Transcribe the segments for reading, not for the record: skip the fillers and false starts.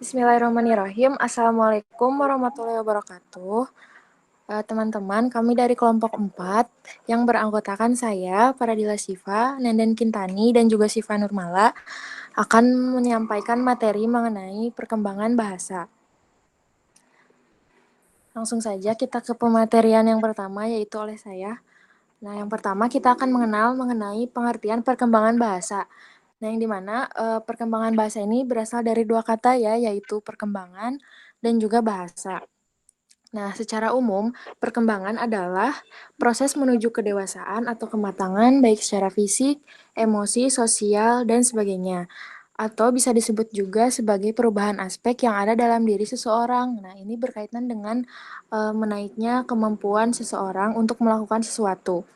Bismillahirrahmanirrahim. Assalamualaikum warahmatullahi wabarakatuh. Teman-teman, kami dari kelompok 4 yang beranggotakan saya, Faradila Syifa, Nenden Kintani, dan juga Syifa Nurmala akan menyampaikan materi mengenai perkembangan bahasa. Langsung saja kita ke pematerian yang pertama, yaitu oleh saya. Nah, yang pertama kita akan mengenal mengenai pengertian perkembangan bahasa. Nah, yang dimana perkembangan bahasa ini berasal dari dua kata ya, yaitu perkembangan dan juga bahasa. Nah, secara umum, perkembangan adalah proses menuju kedewasaan atau kematangan baik secara fisik, emosi, sosial, dan sebagainya. Atau bisa disebut juga sebagai perubahan aspek yang ada dalam diri seseorang. Nah, ini berkaitan dengan menaiknya kemampuan seseorang untuk melakukan sesuatu.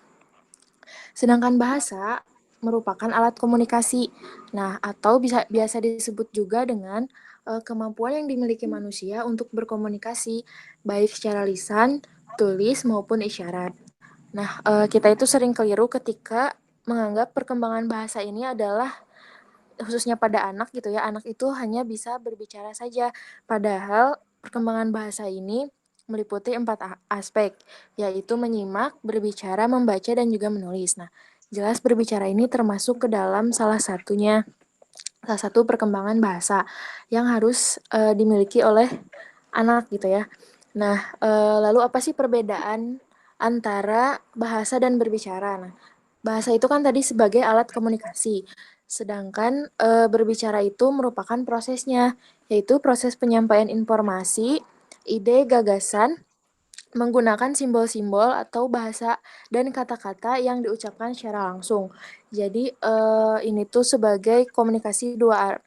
Sedangkan bahasa merupakan alat komunikasi. Nah, atau biasa disebut juga dengan kemampuan yang dimiliki manusia untuk berkomunikasi, baik secara lisan, tulis, maupun isyarat. Nah, kita itu sering keliru ketika menganggap perkembangan bahasa ini adalah khususnya pada anak gitu ya, anak itu hanya bisa berbicara saja. Padahal perkembangan bahasa ini meliputi 4 aspek, yaitu menyimak, berbicara, membaca, dan juga menulis. Nah, jelas berbicara ini termasuk ke dalam salah satu perkembangan bahasa yang harus dimiliki oleh anak gitu ya. Nah, lalu apa sih perbedaan antara bahasa dan berbicara? Nah, bahasa itu kan tadi sebagai alat komunikasi, sedangkan berbicara itu merupakan prosesnya, yaitu proses penyampaian informasi, ide, gagasan, menggunakan simbol-simbol atau bahasa dan kata-kata yang diucapkan secara langsung. Jadi ini tuh sebagai komunikasi dua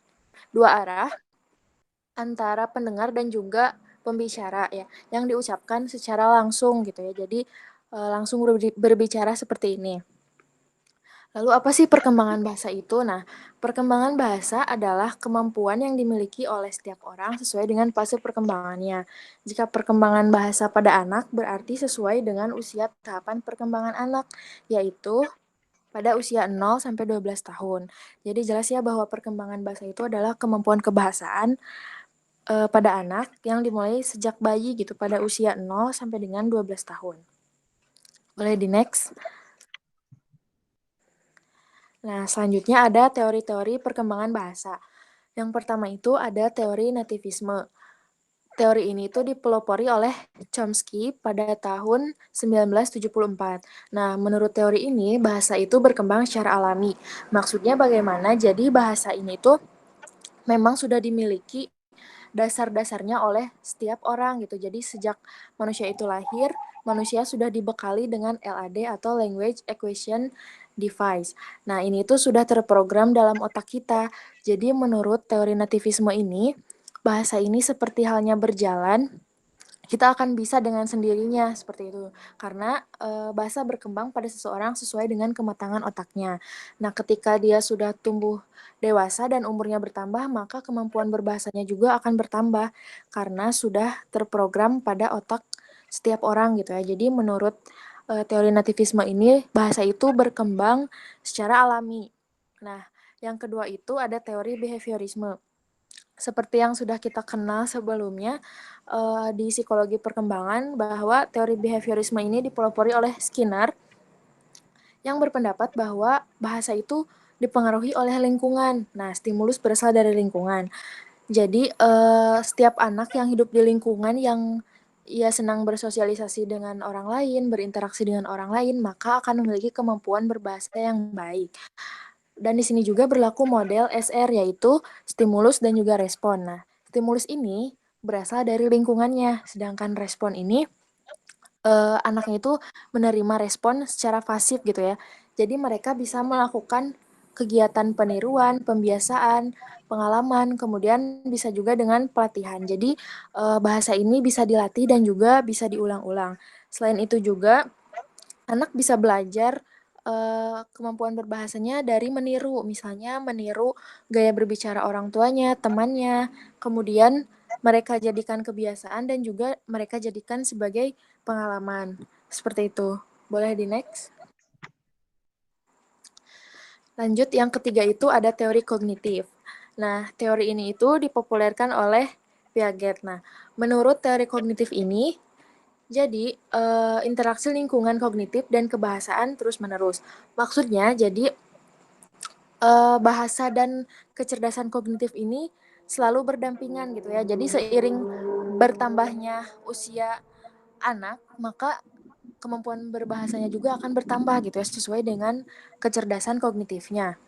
arah antara pendengar dan juga pembicara ya, yang diucapkan secara langsung gitu ya. Jadi langsung berbicara seperti ini. Lalu apa sih perkembangan bahasa itu? Nah, perkembangan bahasa adalah kemampuan yang dimiliki oleh setiap orang sesuai dengan fase perkembangannya. Jika perkembangan bahasa pada anak berarti sesuai dengan usia tahapan perkembangan anak, yaitu pada usia 0 sampai 12 tahun. Jadi jelas ya bahwa perkembangan bahasa itu adalah kemampuan kebahasaan pada anak yang dimulai sejak bayi gitu pada usia 0 sampai dengan 12 tahun. Boleh di next? Nah, selanjutnya ada teori-teori perkembangan bahasa. Yang pertama itu ada teori nativisme. Teori ini tuh dipelopori oleh Chomsky pada tahun 1974. Nah, menurut teori ini, bahasa itu berkembang secara alami. Maksudnya bagaimana? Jadi bahasa ini tuh memang sudah dimiliki dasar-dasarnya oleh setiap orang gitu. Jadi sejak manusia itu lahir, manusia sudah dibekali dengan LAD atau Language Acquisition Device. Nah, ini tuh sudah terprogram dalam otak kita. Jadi menurut teori nativisme ini, bahasa ini seperti halnya berjalan, kita akan bisa dengan sendirinya seperti itu. Karena bahasa berkembang pada seseorang sesuai dengan kematangan otaknya. Nah, ketika dia sudah tumbuh dewasa dan umurnya bertambah, maka kemampuan berbahasanya juga akan bertambah karena sudah terprogram pada otak setiap orang gitu ya. Jadi menurut teori nativisme ini, bahasa itu berkembang secara alami. Nah, yang kedua itu ada teori behaviorisme. Seperti yang sudah kita kenal sebelumnya di psikologi perkembangan bahwa teori behaviorisme ini dipelopori oleh Skinner yang berpendapat bahwa bahasa itu dipengaruhi oleh lingkungan. Nah, stimulus berasal dari lingkungan. Jadi setiap anak yang hidup di lingkungan yang ia senang bersosialisasi dengan orang lain, berinteraksi dengan orang lain, maka akan memiliki kemampuan berbahasa yang baik. Dan di sini juga berlaku model SR, yaitu stimulus dan juga respon. Nah, stimulus ini berasal dari lingkungannya, sedangkan respon ini anaknya itu menerima respon secara pasif gitu ya. Jadi mereka bisa melakukan kegiatan peniruan, pembiasaan, pengalaman, kemudian bisa juga dengan pelatihan. Jadi bahasa ini bisa dilatih dan juga bisa diulang-ulang. Selain itu juga anak bisa belajar kemampuan berbahasanya dari meniru, misalnya meniru gaya berbicara orang tuanya, temannya, kemudian mereka jadikan kebiasaan dan juga mereka jadikan sebagai pengalaman. Seperti itu. Boleh di next? Lanjut, yang ketiga itu ada teori kognitif. Nah, teori ini itu dipopulerkan oleh Piaget. Nah, menurut teori kognitif ini, jadi interaksi lingkungan kognitif dan kebahasaan terus-menerus. Maksudnya, jadi bahasa dan kecerdasan kognitif ini selalu berdampingan gitu ya. Jadi seiring bertambahnya usia anak, maka kemampuan berbahasanya juga akan bertambah gitu ya, sesuai dengan kecerdasan kognitifnya.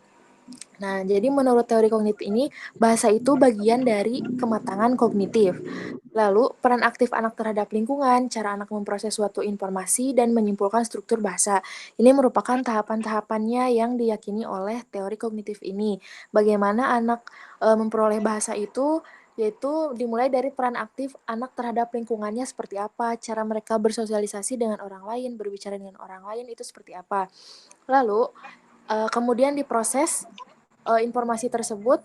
Nah, jadi menurut teori kognitif ini, bahasa itu bagian dari kematangan kognitif. Lalu, peran aktif anak terhadap lingkungan, cara anak memproses suatu informasi, dan menyimpulkan struktur bahasa. Ini merupakan tahapan-tahapannya yang diyakini oleh teori kognitif ini. Bagaimana anak memperoleh bahasa itu, yaitu dimulai dari peran aktif anak terhadap lingkungannya seperti apa, cara mereka bersosialisasi dengan orang lain, berbicara dengan orang lain itu seperti apa. Lalu, kemudian diproses informasi tersebut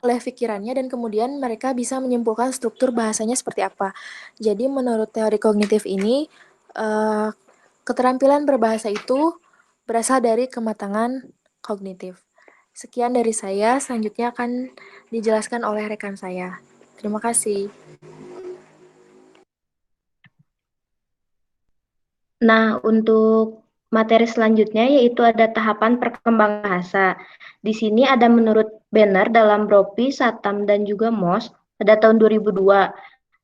oleh pikirannya dan kemudian mereka bisa menyimpulkan struktur bahasanya seperti apa. Jadi menurut teori kognitif ini, eh, keterampilan berbahasa itu berasal dari kematangan kognitif. Sekian dari saya, selanjutnya akan dijelaskan oleh rekan saya. Terima kasih. Nah, untuk materi selanjutnya yaitu ada tahapan perkembangan bahasa. Di sini ada menurut Banner dalam Bropi, Satam, dan juga MOS pada tahun 2002.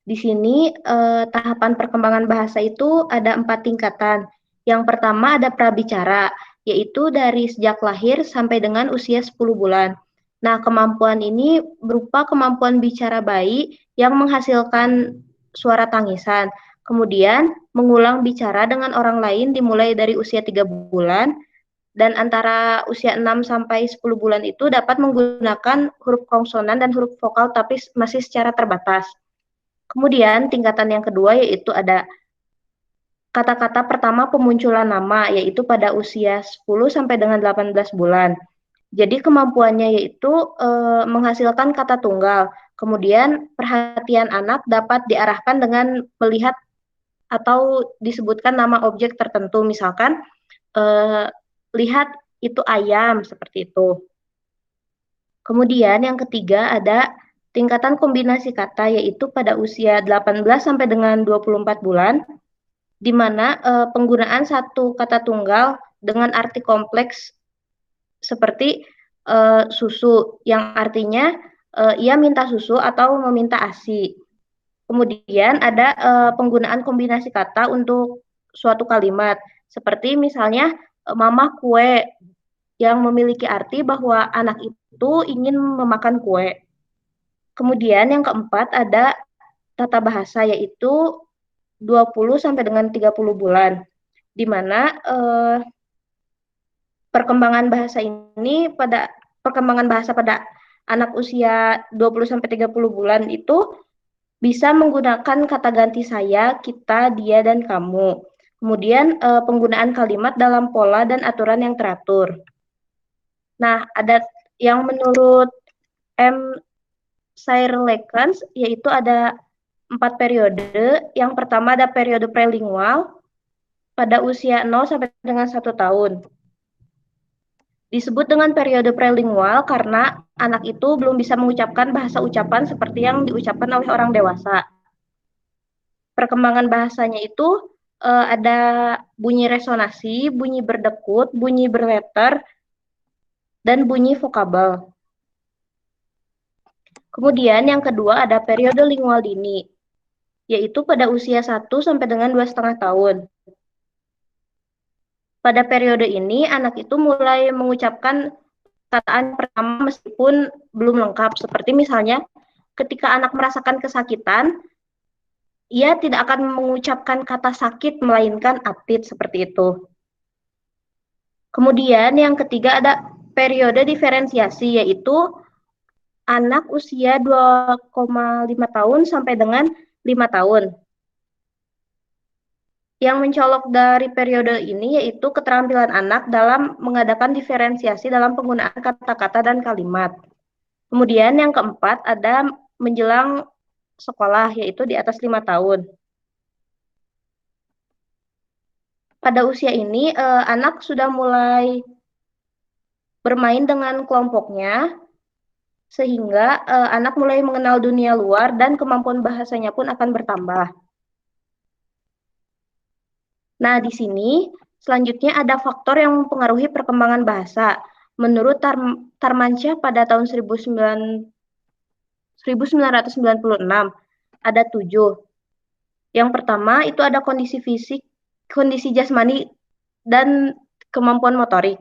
Di sini tahapan perkembangan bahasa itu ada 4 tingkatan. Yang pertama ada prabicara, yaitu dari sejak lahir sampai dengan usia 10 bulan. Nah, kemampuan ini berupa kemampuan bicara bayi yang menghasilkan suara tangisan. Kemudian, mengulang bicara dengan orang lain dimulai dari usia 3 bulan, dan antara usia 6 sampai 10 bulan itu dapat menggunakan huruf konsonan dan huruf vokal tapi masih secara terbatas. Kemudian tingkatan yang kedua yaitu ada kata-kata pertama pemunculan nama yaitu pada usia 10 sampai dengan 18 bulan. Jadi kemampuannya yaitu menghasilkan kata tunggal. Kemudian perhatian anak dapat diarahkan dengan melihat atau disebutkan nama objek tertentu, misalkan lihat itu ayam seperti itu. Kemudian yang ketiga ada tingkatan kombinasi kata yaitu pada usia 18 sampai dengan 24 bulan di mana penggunaan satu kata tunggal dengan arti kompleks seperti susu yang artinya ia minta susu atau meminta ASI. Kemudian ada penggunaan kombinasi kata untuk suatu kalimat seperti misalnya mama kue yang memiliki arti bahwa anak itu ingin memakan kue. Kemudian yang keempat ada tata bahasa yaitu 20 sampai dengan 30 bulan di mana perkembangan bahasa pada anak usia 20 sampai 30 bulan itu bisa menggunakan kata ganti saya, kita, dia dan kamu. Kemudian penggunaan kalimat dalam pola dan aturan yang teratur. Nah, ada yang menurut M. Sairlekens yaitu ada 4 periode. Yang pertama ada periode prelingual pada usia 0 sampai dengan 1 tahun. Disebut dengan periode prelingual karena anak itu belum bisa mengucapkan bahasa ucapan seperti yang diucapkan oleh orang dewasa. Perkembangan bahasanya itu ada bunyi resonasi, bunyi berdekut, bunyi berletter, dan bunyi vokabel. Kemudian yang kedua ada periode lingual dini, yaitu pada usia 1 sampai dengan 2,5 tahun. Pada periode ini, anak itu mulai mengucapkan perkataan pertama meskipun belum lengkap. Seperti misalnya, ketika anak merasakan kesakitan, ia tidak akan mengucapkan kata sakit, melainkan atit, seperti itu. Kemudian yang ketiga ada periode diferensiasi, yaitu anak usia 2,5 tahun sampai dengan 5 tahun. Yang mencolok dari periode ini yaitu keterampilan anak dalam mengadakan diferensiasi dalam penggunaan kata-kata dan kalimat. Kemudian yang keempat ada menjelang sekolah yaitu di atas 5 tahun. Pada usia ini anak sudah mulai bermain dengan kelompoknya sehingga anak mulai mengenal dunia luar dan kemampuan bahasanya pun akan bertambah. Nah, di sini selanjutnya ada faktor yang mempengaruhi perkembangan bahasa. Menurut Tarmansyah pada tahun 1996, ada 7. Yang pertama itu ada kondisi fisik, kondisi jasmani, dan kemampuan motorik.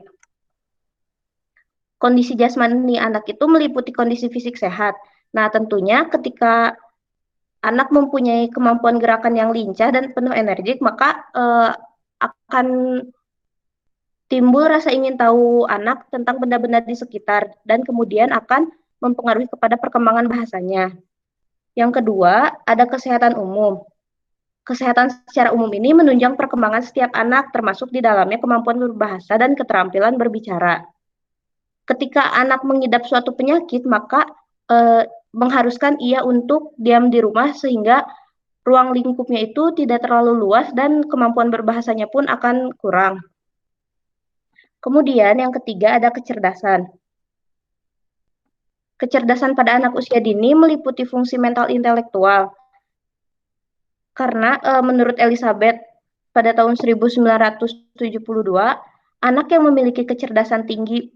Kondisi jasmani anak itu meliputi kondisi fisik sehat. Nah, tentunya ketika anak mempunyai kemampuan gerakan yang lincah dan penuh energik, maka akan timbul rasa ingin tahu anak tentang benda-benda di sekitar dan kemudian akan mempengaruhi kepada perkembangan bahasanya. Yang kedua, ada kesehatan umum. Kesehatan secara umum ini menunjang perkembangan setiap anak, termasuk di dalamnya kemampuan berbahasa dan keterampilan berbicara. Ketika anak mengidap suatu penyakit, maka mengharuskan ia untuk diam di rumah sehingga ruang lingkupnya itu tidak terlalu luas dan kemampuan berbahasanya pun akan kurang. Kemudian yang ketiga ada kecerdasan. Kecerdasan pada anak usia dini meliputi fungsi mental intelektual. Karena menurut Elizabeth pada tahun 1972, anak yang memiliki kecerdasan tinggi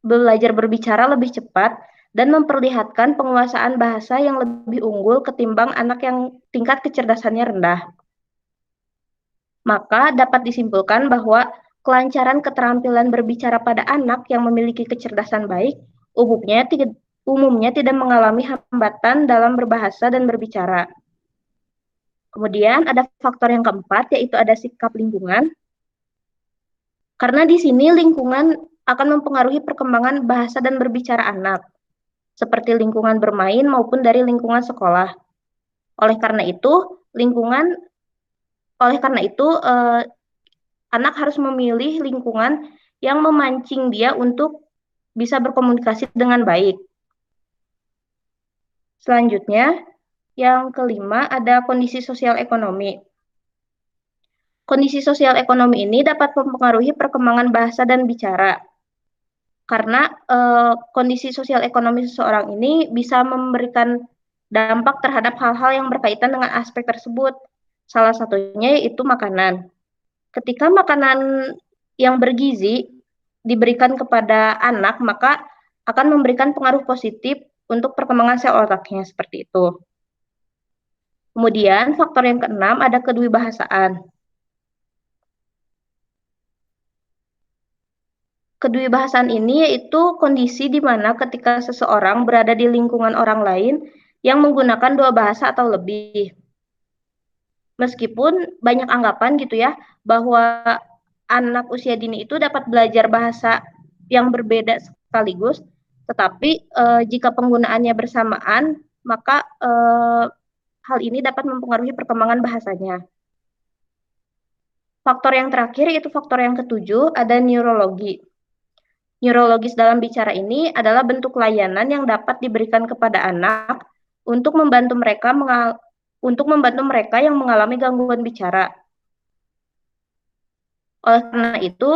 belajar berbicara lebih cepat dan memperlihatkan penguasaan bahasa yang lebih unggul ketimbang anak yang tingkat kecerdasannya rendah. Maka dapat disimpulkan bahwa kelancaran keterampilan berbicara pada anak yang memiliki kecerdasan baik umumnya tidak mengalami hambatan dalam berbahasa dan berbicara. Kemudian ada faktor yang keempat, yaitu ada sikap lingkungan. Karena di sini lingkungan akan mempengaruhi perkembangan bahasa dan berbicara anak, seperti lingkungan bermain maupun dari lingkungan sekolah. Oleh karena itu, anak harus memilih lingkungan yang memancing dia untuk bisa berkomunikasi dengan baik. Selanjutnya, yang kelima ada kondisi sosial ekonomi. Kondisi sosial ekonomi ini dapat mempengaruhi perkembangan bahasa dan bicara. Karena kondisi sosial ekonomi seseorang ini bisa memberikan dampak terhadap hal-hal yang berkaitan dengan aspek tersebut. Salah satunya yaitu makanan. Ketika makanan yang bergizi diberikan kepada anak, maka akan memberikan pengaruh positif untuk perkembangan sel otaknya seperti itu. Kemudian faktor yang keenam ada kedewibahasaan. Kedewibahasaan ini yaitu kondisi di mana ketika seseorang berada di lingkungan orang lain yang menggunakan dua bahasa atau lebih. Meskipun banyak anggapan gitu ya, bahwa anak usia dini itu dapat belajar bahasa yang berbeda sekaligus, tetapi jika penggunaannya bersamaan, maka hal ini dapat mempengaruhi perkembangan bahasanya. Faktor yang terakhir yaitu faktor yang ketujuh, ada neurologi. Neurologis dalam bicara ini adalah bentuk layanan yang dapat diberikan kepada anak untuk membantu mereka yang mengalami gangguan bicara. Oleh karena itu,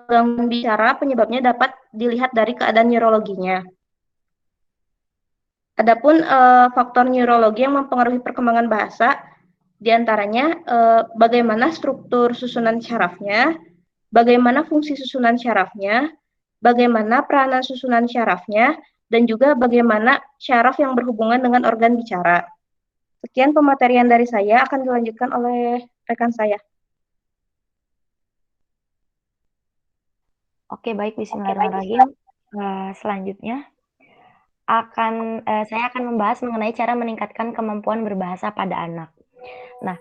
gangguan bicara penyebabnya dapat dilihat dari keadaan neurologinya. Adapun faktor neurologi yang mempengaruhi perkembangan bahasa, diantaranya bagaimana struktur susunan syarafnya, bagaimana fungsi susunan syarafnya, bagaimana peranan susunan syarafnya, dan juga bagaimana syaraf yang berhubungan dengan organ bicara. Sekian pematerian dari saya, akan dilanjutkan oleh rekan saya. Oke, baik. Bismillahirrahmanirrahim. Selanjutnya, saya akan membahas mengenai cara meningkatkan kemampuan berbahasa pada anak. Nah,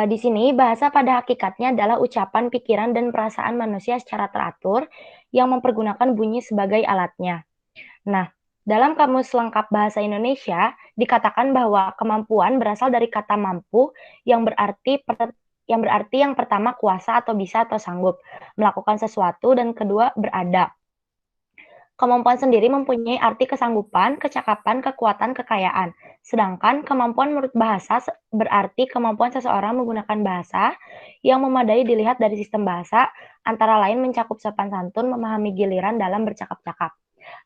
di sini bahasa pada hakikatnya adalah ucapan, pikiran, dan perasaan manusia secara teratur yang mempergunakan bunyi sebagai alatnya. Nah, dalam Kamus Lengkap Bahasa Indonesia dikatakan bahwa kemampuan berasal dari kata mampu yang berarti yang pertama kuasa atau bisa atau sanggup melakukan sesuatu, dan kedua beradab. Kemampuan sendiri mempunyai arti kesanggupan, kecakapan, kekuatan, kekayaan. Sedangkan kemampuan menurut bahasa berarti kemampuan seseorang menggunakan bahasa yang memadai dilihat dari sistem bahasa, antara lain mencakup sopan santun, memahami giliran dalam bercakap-cakap.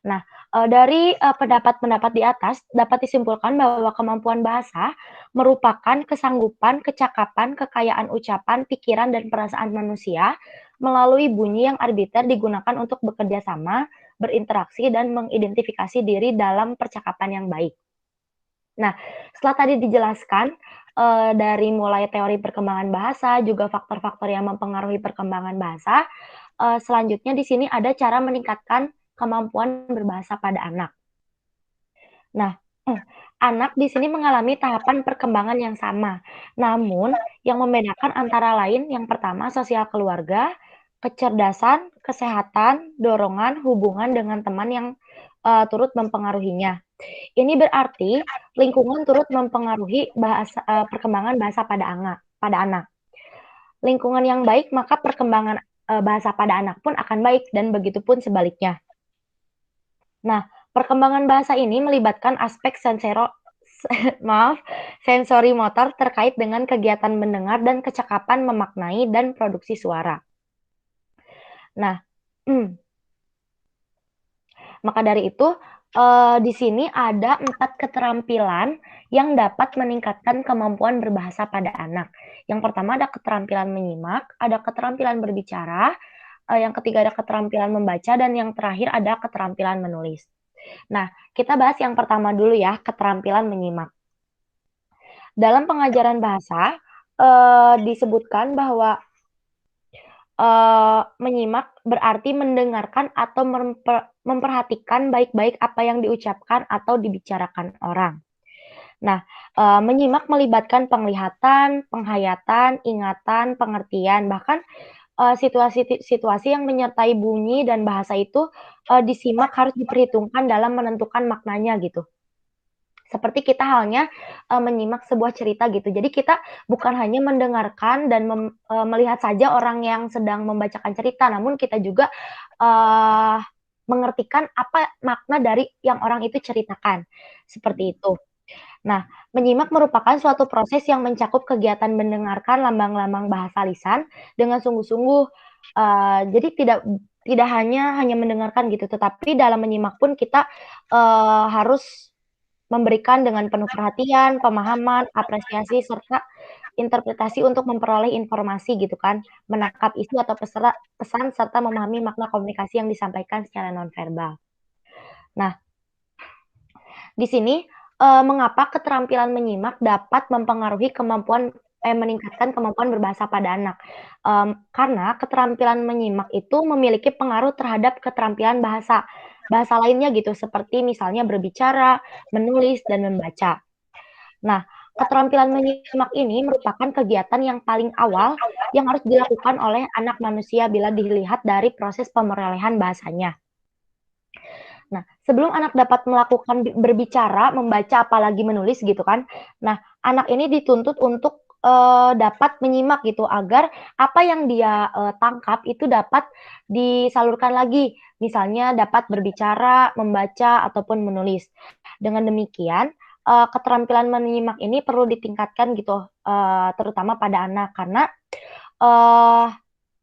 Nah, dari pendapat-pendapat di atas dapat disimpulkan bahwa kemampuan bahasa merupakan kesanggupan, kecakapan, kekayaan ucapan, pikiran, dan perasaan manusia melalui bunyi yang arbiter digunakan untuk bekerja sama, berinteraksi, dan mengidentifikasi diri dalam percakapan yang baik. Nah, setelah tadi dijelaskan, dari mulai teori perkembangan bahasa, juga faktor-faktor yang mempengaruhi perkembangan bahasa, selanjutnya di sini ada cara meningkatkan kemampuan berbahasa pada anak. Nah, anak di sini mengalami tahapan perkembangan yang sama, namun yang membedakan antara lain yang pertama sosial keluarga, kecerdasan, kesehatan, dorongan, hubungan dengan teman yang turut mempengaruhinya. Ini berarti lingkungan turut mempengaruhi perkembangan bahasa pada anak. Lingkungan yang baik, maka perkembangan bahasa pada anak pun akan baik dan begitu pun sebaliknya. Nah, perkembangan bahasa ini melibatkan aspek sensori motor terkait dengan kegiatan mendengar dan kecakapan memaknai dan produksi suara. Nah, maka dari itu di sini ada 4 keterampilan yang dapat meningkatkan kemampuan berbahasa pada anak. Yang pertama ada keterampilan menyimak, ada keterampilan berbicara, yang ketiga ada keterampilan membaca, dan yang terakhir ada keterampilan menulis. Nah, kita bahas yang pertama dulu ya, keterampilan menyimak. Dalam pengajaran bahasa, disebutkan bahwa menyimak berarti mendengarkan atau memperhatikan baik-baik apa yang diucapkan atau dibicarakan orang. Nah, menyimak melibatkan penglihatan, penghayatan, ingatan, pengertian, bahkan situasi-situasi yang menyertai bunyi dan bahasa itu disimak harus diperhitungkan dalam menentukan maknanya gitu. Seperti kita halnya menyimak sebuah cerita gitu. Jadi kita bukan hanya mendengarkan dan melihat saja orang yang sedang membacakan cerita, namun kita juga mengertikan apa makna dari yang orang itu ceritakan. Seperti itu. Nah, menyimak merupakan suatu proses yang mencakup kegiatan mendengarkan lambang-lambang bahasa lisan dengan sungguh-sungguh. Jadi tidak hanya mendengarkan gitu, tetapi dalam menyimak pun kita harus memberikan dengan penuh perhatian, pemahaman, apresiasi, serta interpretasi untuk memperoleh informasi gitu kan, menangkap isu atau pesan serta memahami makna komunikasi yang disampaikan secara nonverbal. Nah, di sini mengapa keterampilan menyimak dapat mempengaruhi meningkatkan kemampuan berbahasa pada anak. Karena keterampilan menyimak itu memiliki pengaruh terhadap keterampilan bahasa lainnya gitu, seperti misalnya berbicara, menulis, dan membaca. Nah, keterampilan menyimak ini merupakan kegiatan yang paling awal yang harus dilakukan oleh anak manusia bila dilihat dari proses pemerolehan bahasanya. Nah, sebelum anak dapat melakukan berbicara, membaca, apalagi menulis gitu kan. Nah, anak ini dituntut untuk dapat menyimak gitu agar apa yang dia tangkap itu dapat disalurkan lagi. Misalnya dapat berbicara, membaca, ataupun menulis. Dengan demikian, keterampilan menyimak ini perlu ditingkatkan gitu, terutama pada anak karena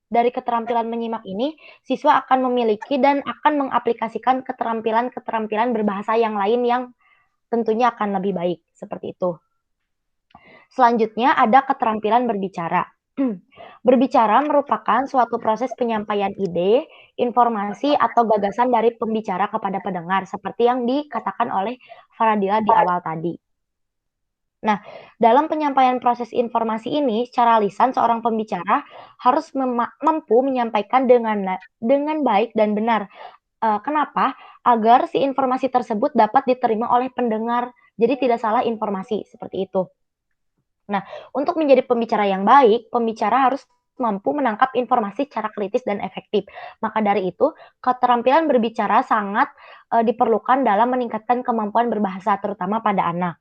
dari keterampilan menyimak ini, siswa akan memiliki dan akan mengaplikasikan keterampilan-keterampilan berbahasa yang lain yang tentunya akan lebih baik, seperti itu. Selanjutnya ada keterampilan berbicara. Berbicara merupakan suatu proses penyampaian ide, informasi, atau gagasan dari pembicara kepada pendengar, seperti yang dikatakan oleh Faradila di awal tadi. Nah, dalam penyampaian proses informasi ini, secara lisan seorang pembicara harus mampu menyampaikan dengan baik dan benar. Kenapa? Agar si informasi tersebut dapat diterima oleh pendengar, jadi tidak salah informasi, seperti itu. Nah, untuk menjadi pembicara yang baik, pembicara harus mampu menangkap informasi secara kritis dan efektif. Maka dari itu, keterampilan berbicara sangat diperlukan dalam meningkatkan kemampuan berbahasa, terutama pada anak.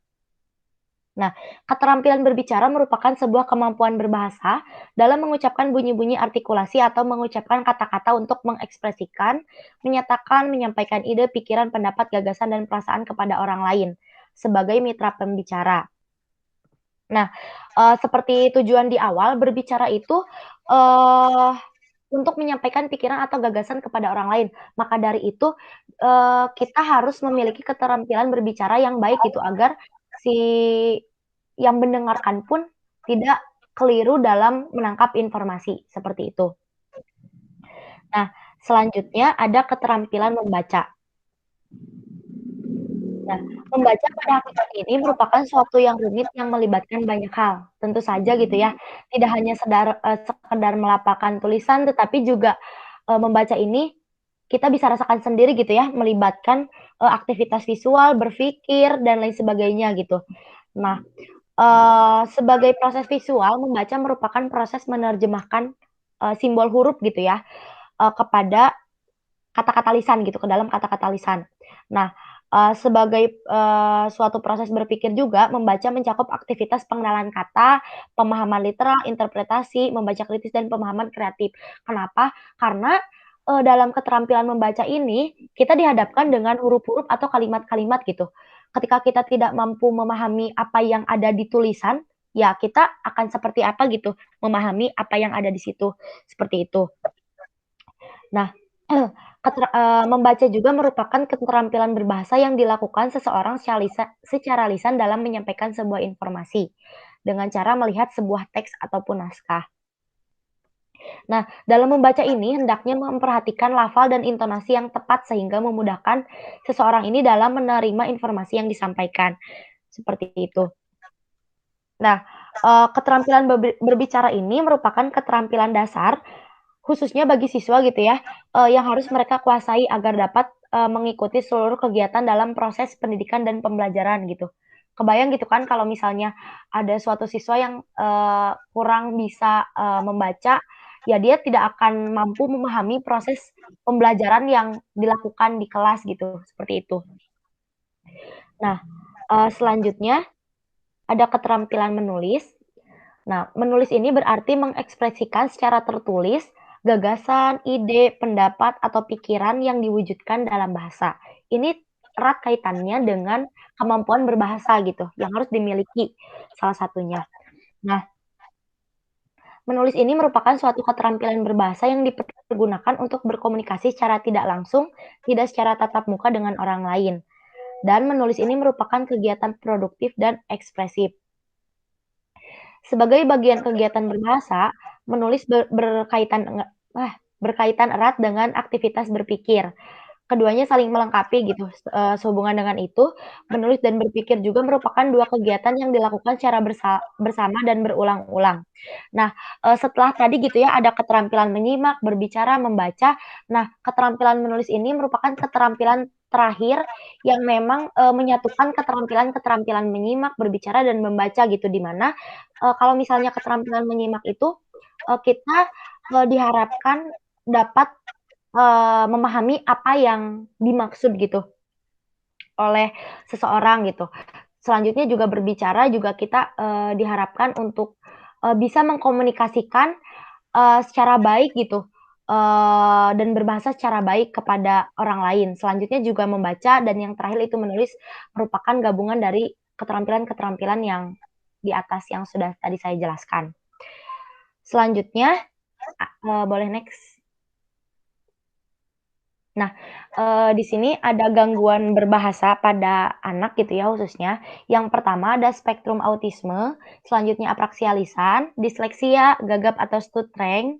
Nah, keterampilan berbicara merupakan sebuah kemampuan berbahasa dalam mengucapkan bunyi-bunyi artikulasi atau mengucapkan kata-kata untuk mengekspresikan, menyatakan, menyampaikan ide, pikiran, pendapat, gagasan, dan perasaan kepada orang lain sebagai mitra pembicara. Nah, seperti tujuan di awal, berbicara itu untuk menyampaikan pikiran atau gagasan kepada orang lain. Maka dari itu, kita harus memiliki keterampilan berbicara yang baik gitu, agar si yang mendengarkan pun tidak keliru dalam menangkap informasi, seperti itu. Nah, selanjutnya ada keterampilan membaca. Nah, membaca pada hakikat ini merupakan suatu yang rumit yang melibatkan banyak hal. Tentu saja gitu ya, tidak hanya sekedar melafalkan tulisan, tetapi juga, membaca ini kita bisa rasakan sendiri gitu ya, melibatkan, aktivitas visual, berpikir, dan lain sebagainya gitu. Nah, sebagai proses visual, membaca merupakan proses menerjemahkan, simbol huruf gitu ya, kepada kata-kata lisan gitu, ke dalam kata-kata lisan. Nah, sebagai, suatu proses berpikir juga, membaca mencakup aktivitas pengenalan kata, pemahaman literal, interpretasi, membaca kritis, dan pemahaman kreatif. Kenapa? Karena, dalam keterampilan membaca ini, kita dihadapkan dengan huruf-huruf atau kalimat-kalimat gitu. Ketika kita tidak mampu memahami apa yang ada di tulisan, ya kita akan seperti apa gitu, memahami apa yang ada di situ, seperti itu. Nah, membaca juga merupakan keterampilan berbahasa yang dilakukan seseorang secara lisan dalam menyampaikan sebuah informasi, dengan cara melihat sebuah teks ataupun naskah. Nah, dalam membaca ini hendaknya memperhatikan lafal dan intonasi yang tepat sehingga memudahkan seseorang ini dalam menerima informasi yang disampaikan, seperti itu. Nah, keterampilan berbicara ini merupakan keterampilan dasar khususnya bagi siswa gitu ya, yang harus mereka kuasai agar dapat, mengikuti seluruh kegiatan dalam proses pendidikan dan pembelajaran gitu. Kebayang gitu kan kalau misalnya ada suatu siswa yang, kurang bisa, membaca, ya dia tidak akan mampu memahami proses pembelajaran yang dilakukan di kelas gitu, seperti itu. Nah, selanjutnya ada keterampilan menulis. Nah, menulis ini berarti mengekspresikan secara tertulis gagasan, ide, pendapat, atau pikiran yang diwujudkan dalam bahasa. Ini erat kaitannya dengan kemampuan berbahasa gitu, yang harus dimiliki salah satunya. Nah, menulis ini merupakan suatu keterampilan berbahasa yang dipergunakan untuk berkomunikasi secara tidak langsung, tidak secara tatap muka dengan orang lain. Dan menulis ini merupakan kegiatan produktif dan ekspresif. Sebagai bagian kegiatan berbahasa, menulis berkaitan erat dengan aktivitas berpikir. Keduanya saling melengkapi gitu, sehubungan dengan itu, menulis dan berpikir juga merupakan dua kegiatan yang dilakukan secara bersama dan berulang-ulang. Nah, setelah tadi gitu ya, ada keterampilan menyimak, berbicara, membaca. Nah, keterampilan menulis ini merupakan keterampilan terakhir yang memang, menyatukan keterampilan-keterampilan menyimak, berbicara, dan membaca gitu, di mana, kalau misalnya keterampilan menyimak itu, kita, diharapkan dapat, memahami apa yang dimaksud gitu oleh seseorang gitu. Selanjutnya juga berbicara juga kita, diharapkan untuk, bisa mengkomunikasikan, secara baik gitu, dan berbahasa secara baik kepada orang lain. Selanjutnya juga membaca dan yang terakhir itu menulis merupakan gabungan dari keterampilan-keterampilan yang di atas yang sudah tadi saya jelaskan. Selanjutnya, boleh next. Nah, di sini ada gangguan berbahasa pada anak gitu ya khususnya. Yang pertama ada spektrum autisme, selanjutnya apraksia lisan, disleksia, gagap atau stuttering,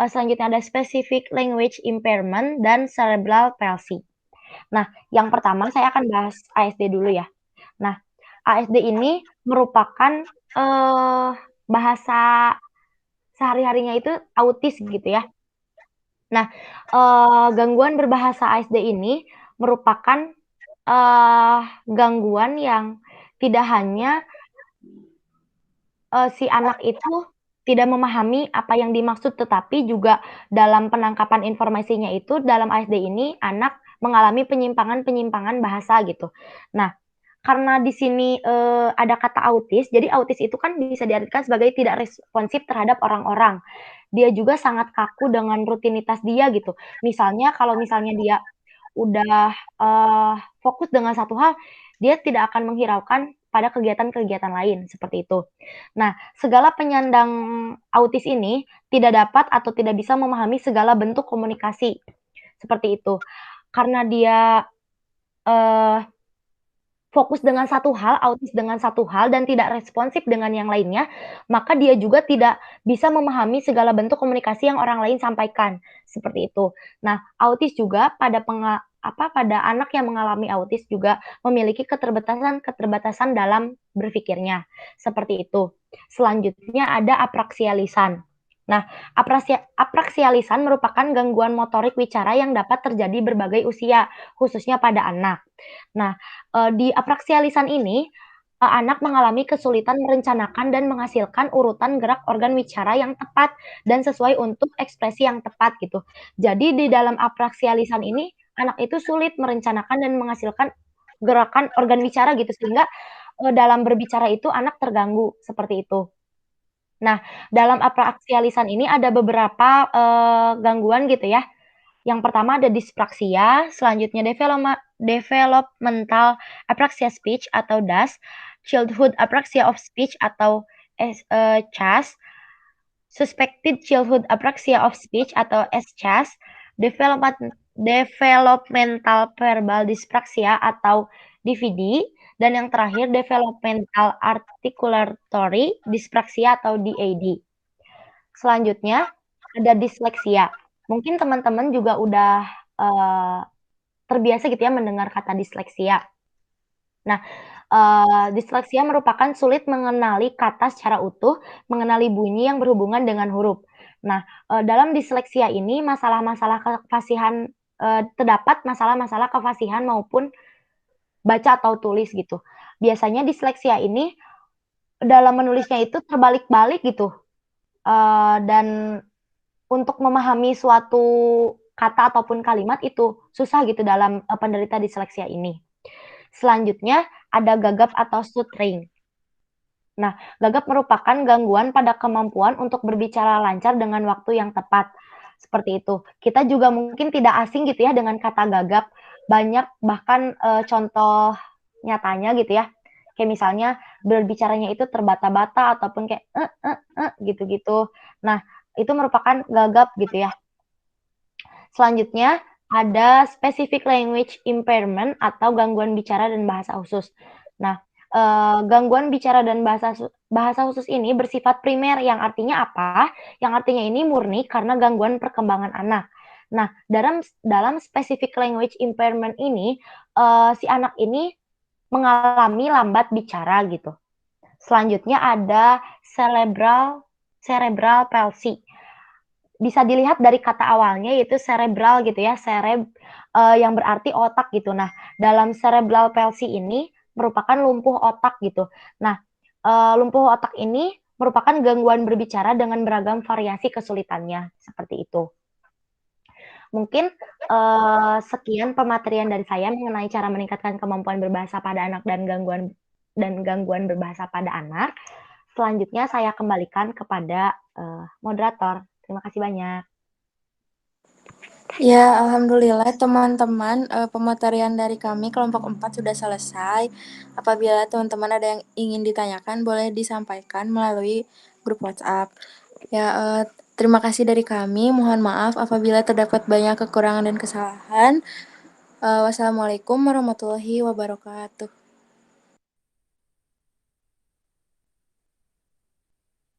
selanjutnya ada specific language impairment, dan cerebral palsy. Nah, yang pertama saya akan bahas ASD dulu ya. Nah, ASD ini merupakan, bahasa sehari-harinya itu autis gitu ya. Nah, gangguan berbahasa ASD ini merupakan, gangguan yang tidak hanya, si anak itu tidak memahami apa yang dimaksud, tetapi juga dalam penangkapan informasinya itu dalam ASD ini anak mengalami penyimpangan-penyimpangan bahasa gitu. Nah, karena di sini, ada kata autis, jadi autis itu kan bisa diartikan sebagai tidak responsif terhadap orang-orang. Dia juga sangat kaku dengan rutinitas dia gitu. Misalnya kalau misalnya dia udah fokus dengan satu hal, dia tidak akan menghiraukan pada kegiatan-kegiatan lain, seperti itu. Nah, segala penyandang autis ini tidak dapat atau tidak bisa memahami segala bentuk komunikasi, seperti itu. Karena dia fokus dengan satu hal, autis dengan satu hal, dan tidak responsif dengan yang lainnya, maka dia juga tidak bisa memahami segala bentuk komunikasi yang orang lain sampaikan, seperti itu. Nah, autis juga pada anak yang mengalami autis juga memiliki keterbatasan dalam berpikirnya, seperti itu. Selanjutnya ada apraksia lisan. Nah, apraksia lisan merupakan gangguan motorik wicara yang dapat terjadi berbagai usia, khususnya pada anak. Nah, di apraksia lisan ini, anak mengalami kesulitan merencanakan dan menghasilkan urutan gerak organ wicara yang tepat dan sesuai untuk ekspresi yang tepat gitu. Jadi di dalam apraksia lisan ini, anak itu sulit merencanakan dan menghasilkan gerakan organ wicara gitu, sehingga, dalam berbicara itu anak terganggu, seperti itu. Nah, dalam apraksia lisan ini ada beberapa, gangguan gitu ya. Yang pertama ada dispraksia, selanjutnya developmental apraxia speech atau DAS, childhood apraxia of speech atau CHAS, suspected childhood apraxia of speech atau SCHAS, developmental verbal dyspraxia atau DVD, dan yang terakhir developmental articulatory dyspraxia atau DAD. Selanjutnya ada disleksia. Mungkin teman-teman juga udah terbiasa gitu ya mendengar kata disleksia. Nah, disleksia merupakan sulit mengenali kata secara utuh, mengenali bunyi yang berhubungan dengan huruf. Nah, dalam disleksia ini masalah-masalah kefasihan terdapat masalah-masalah kefasihan maupun baca atau tulis gitu. Biasanya disleksia ini dalam menulisnya itu terbalik-balik gitu, dan untuk memahami suatu kata ataupun kalimat itu susah gitu dalam penderita disleksia ini. Selanjutnya ada gagap atau stuttering. Nah, gagap merupakan gangguan pada kemampuan untuk berbicara lancar dengan waktu yang tepat. Seperti itu. Kita juga mungkin tidak asing gitu ya dengan kata gagap. Banyak bahkan contoh nyatanya gitu ya. Kayak misalnya berbicaranya itu terbata-bata ataupun kayak gitu-gitu. Nah, itu merupakan gagap gitu ya. Selanjutnya ada specific language impairment atau gangguan bicara dan bahasa khusus. Nah, gangguan bicara dan bahasa khusus ini bersifat primer, yang artinya apa? Yang artinya ini murni karena gangguan perkembangan anak. Nah, dalam specific language impairment ini, si anak ini mengalami lambat bicara gitu. Selanjutnya ada cerebral palsy. Bisa dilihat dari kata awalnya yaitu cerebral gitu ya, yang berarti otak gitu. Nah, dalam cerebral palsy ini merupakan lumpuh otak gitu. Nah, lumpuh otak ini merupakan gangguan berbicara dengan beragam variasi kesulitannya, seperti itu. Mungkin sekian pematerian dari saya mengenai cara meningkatkan kemampuan berbahasa pada anak dan gangguan berbahasa pada anak. Selanjutnya saya kembalikan kepada moderator. Terima kasih banyak. Ya, alhamdulillah teman-teman, pematerian dari kami kelompok 4 sudah selesai. Apabila teman-teman ada yang ingin ditanyakan, boleh disampaikan melalui grup WhatsApp. Ya, terima kasih dari kami. Mohon maaf apabila terdapat banyak kekurangan dan kesalahan. Wassalamualaikum warahmatullahi wabarakatuh.